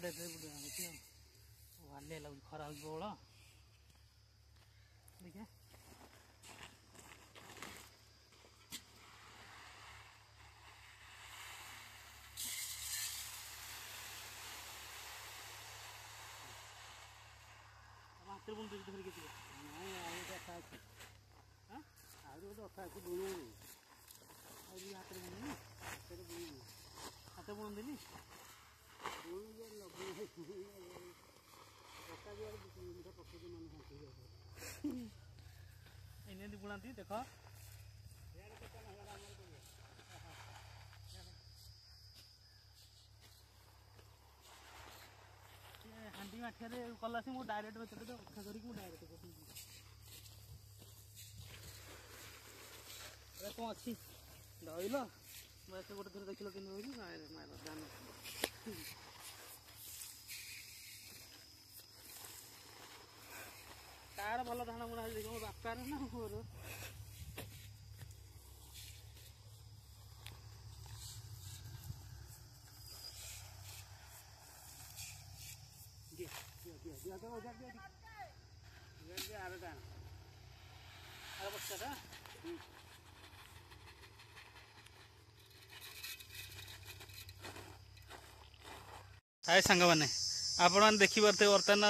इधर वाले लगे खरा प्रबल देखिए हाथ बुण धरिक हाथ बुणदी इन्हें बुणाती देख हांडी माठिया कला से मुझे डायरेक्ट बचते तो उठा करके डायरेक्ट कौन अच्छी धरल बस गोटे थर देख कि धान तार भल धान बुणा देख मो बापार ना मोर हाय सांग मैंने आपण मैंने देखिपे बर्तमान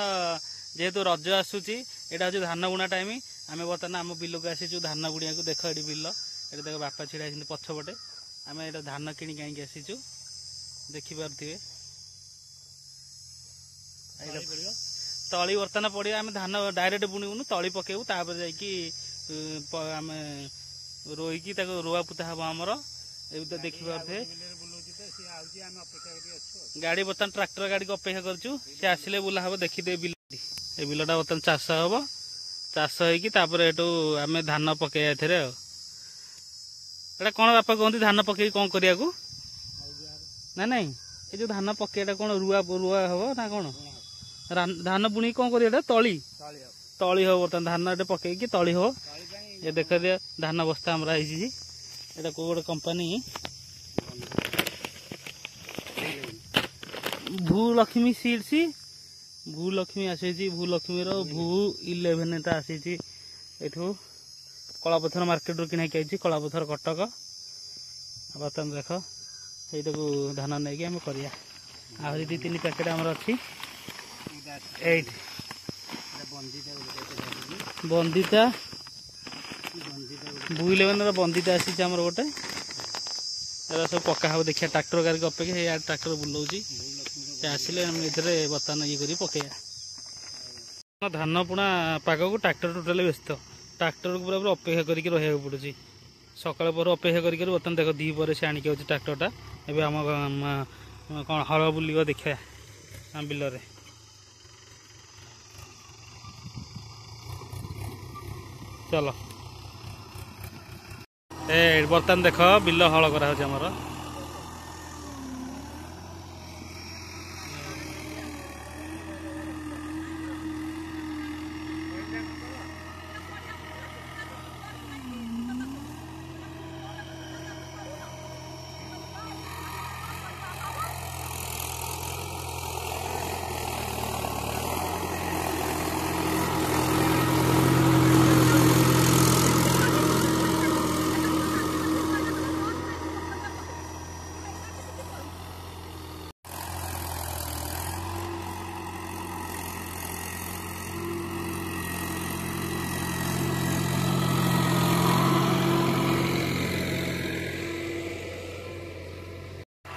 जेहेतु रज आसूची यहाँ हूँ धान बुणा टाइम आम बर्तमान आम बिल को आसीचु धान बुणिया देख ये बिल ये देख बापा छिड़ा पछपटे आम ये धान किणी कहीं आसीचु देखिपे तली बर्तमान पड़िया आम धान डायरेक्ट बुणुनु तली पकेबू तापर जाम रोईकी रुआ पुता हम आमर ये तो देखिपे गाड़ी बर्तमान ट्रैक्टर गाड़ी को अपेक्षा करछु से आसिले बुला हम देखिदे बिल ए बिलटा बर्तमान चाष हम चाष होटू आम धान पकई एथे कौन बापा कहते धान पकई कौन करिया को ना नहीं ये जो धान पकईटा कौन रुआ रुआ हम ना कौन धान बुणी कौन कर तली तली हो बर्तमान धान पकईकी तली हो ये देख दिया धान बस्ता हमारा ये को गोटे कंपनी भूलक्ष्मी सीड्स भूलक्ष्मी आसी भूलक्ष्मी भू 11 आसी कलापथर मार्केट रू किना आई कलापथर कटक बर्तमान देख ये धान नहीं आम कर आहरी 2-3 पैकेट आमर अच्छी बंदिता भू 11 बंदिता आसी गोटे सब पका हम देखिए ट्रैक्टर गाड़ी की अपेक्षा या ट्रैक्टर बुलाऊँ आसिले बर्तमान ये कर पकईया धान पुणा पाग को ट्रैक्टर टोटाल व्यस्त ट्रैक्टर को पूरा अपेक्षा करके रहा पड़ुची सकाल पर अपेक्षा करके बर्तमान देख दी पर से आणिक ट्रैक्टरटा ए आम कौन हल बुल देखा बिल चलो ए बर्तमान देख बिल हल कर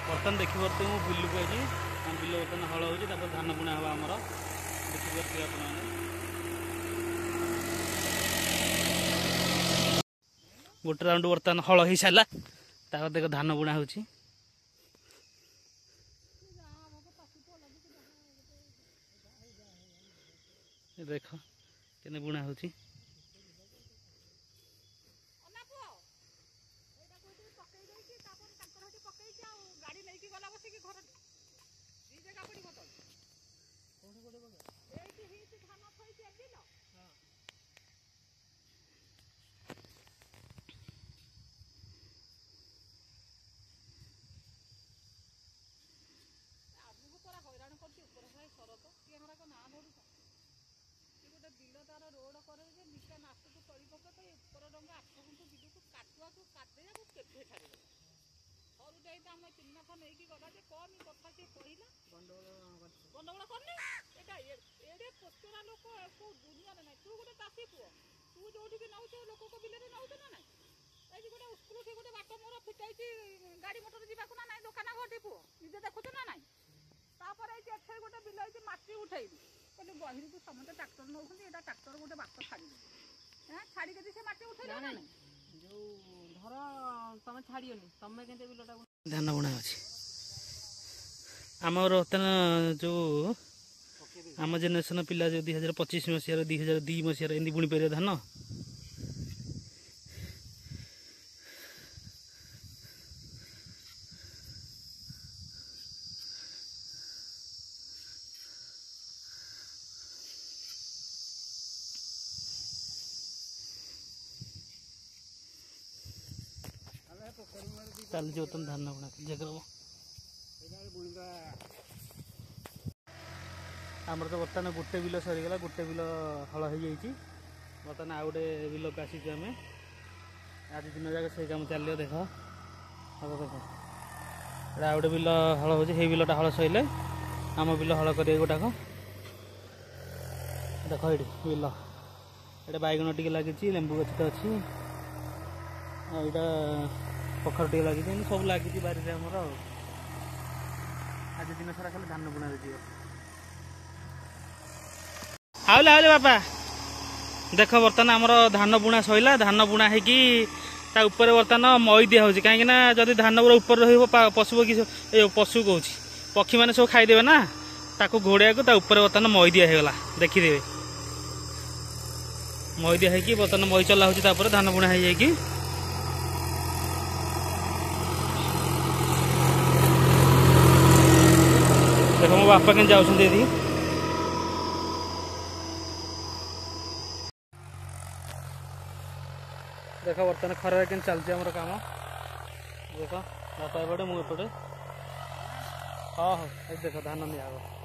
बर्तमान देखी पारे मुझे बिल को आई बिल बर्तमान हल हो धान बुणा हम आमर देखिए गोटे राउंड बर्तमान हल हो सारा देख धान बुणा हो देख के बुणा हो ଗଣ୍ଡଗୋଳ କରନି ଏଟା ଏଡେ ପଚରା ଲୋକ କୋଉ ଦୁନିଆରେ ନାହିଁ। ତୁ ଗୋଟେ ଚାଷୀ ପୁଅ, ତୁ ଯୋଉଠିକି ନଉଛୁ ଲୋକଙ୍କ ବିଲରେ ନଉଛୁ ନା ନାଇଁ? ଏଇଠି ଗୋଟେ ସ୍କୁଲଠି ଗୋଟେ ବାଟ ମୋର ଫିଟାଇଛି ଗାଡି ମଟର ଯିବାକୁ ନା ନାଇଁ, ଦୋକାନ ଘରଟି ପୁଅ ନିଜେ ଦେଖୁଛୁ ନା ନାଇଁ? ତାପରେ ଏଇଠି ଏଠି ଗୋଟେ ବିଲ ହେଇଛି ମାଟି ଉଠେଇବି କହିଲି ଗହିରକୁ ସମସ୍ତେ ଟ୍ରାକ୍ଟର ନଉଛନ୍ତି, ଏଇଟା ଟ୍ରାକ୍ଟର ଗୋଟେ ବାଟ ଛାଡ଼ିବି ଛାଡ଼ିକି ସେ ମାଟି ଉଠେଇଲା ନା ନାଇଁ? ଯୋଉ ଧର ତମେ ଛାଡ଼ିବନି, ତମେ କେମିତି ବିଲଟା ଧାନ ବୁଣା ଅଛି ଆମର ବର୍ତ୍ତମାନ ଯେଉଁ ଆମ ଜେନେରେସନ୍ ପିଲା ଯେଉଁ 2025 ମସିହାର 2002 ମସିହାର ଏମିତି ବୁଣି ପାରିବେ ଧାନ। ଚାଲିଛି ବର୍ତ୍ତମାନ ଧାନ ବୁଣା ଜାଗର ଆମର ତ ବର୍ତ୍ତମାନ ଗୋଟେ ବିଲ ସରିଗଲା, ଗୋଟେ ବିଲ ହଳ ହେଇଯାଇଛି। ବର୍ତ୍ତମାନ ଆଉ ଗୋଟେ ବିଲକୁ ଆସିଛୁ ଆମେ। ଆଜି ଦିନ ଯାକ ସେଇ କାମ ଚାଲିବ। ଦେଖ ଦେଖ ଏଇଟା ଆଉ ଗୋଟେ ବିଲ ହଳ ହେଉଛି। ସେଇ ବିଲଟା ହଳ ସରିଲେ ଆମ ବିଲ ହଳ କରିବେ ଗୋଟାକ। ଦେଖ ଏଇଠି ବିଲ, ଏଇଟା ବାଇଗଣ ଟିକେ ଲାଗିଛି, ଲେମ୍ବୁ ଗଛଟା ଅଛି, ଆଉ ଏଇଟା କଖାରୁ ଟିକେ ଲାଗିଛି, ଏମିତି ସବୁ ଲାଗିଛି ବାରିରେ ଆମର। ଆଉ ଆଜି ଦିନ ସାରା ଖାଲି ଧାନ ବୁଣାରେ ଯିବ। ଆଉଲେ ଆଉଲେ ବାପା ଦେଖ ବର୍ତ୍ତମାନ ଆମର ଧାନ ବୁଣା ସରିଲା। ଧାନ ବୁଣା ହେଇକି ତା ଉପରେ ବର୍ତ୍ତମାନ ମଇ ଦିଆ ହେଉଛି, କାହିଁକିନା ଯଦି ଧାନ ଗୁଡ଼ା ଉପରେ ରହିବ ପଶୁ ପକ୍ଷୀ ପଶୁ କହୁଛି ପକ୍ଷୀମାନେ ସବୁ ଖାଇଦେବେ ନା, ତାକୁ ଘୋଡ଼ାଇବାକୁ ତା ଉପରେ ବର୍ତ୍ତମାନ ମଇ ଦିଆ ହେଇଗଲା। ଦେଖିଦେବେ ମଇ ଦିଆ ହେଇକି ବର୍ତ୍ତମାନ ମଇ ଚଲା ହେଉଛି, ତାପରେ ଧାନ ବୁଣା ହେଇଯାଇକି ଦେଖ ମୋ ବାପା କେମିତି ଯାଉଛନ୍ତି ଏଠି। ଦେଖ ବର୍ତ୍ତମାନ ଖରାରେ କେମିତି ଚାଲିଛି ଆମର କାମ। ଦେଖ ବାପା ଏପଟେ, ମୁଁ ଏପଟେ। ହଁ ହଁ ଏଠି ଦେଖ ଧାନ ନିଆ ହବ।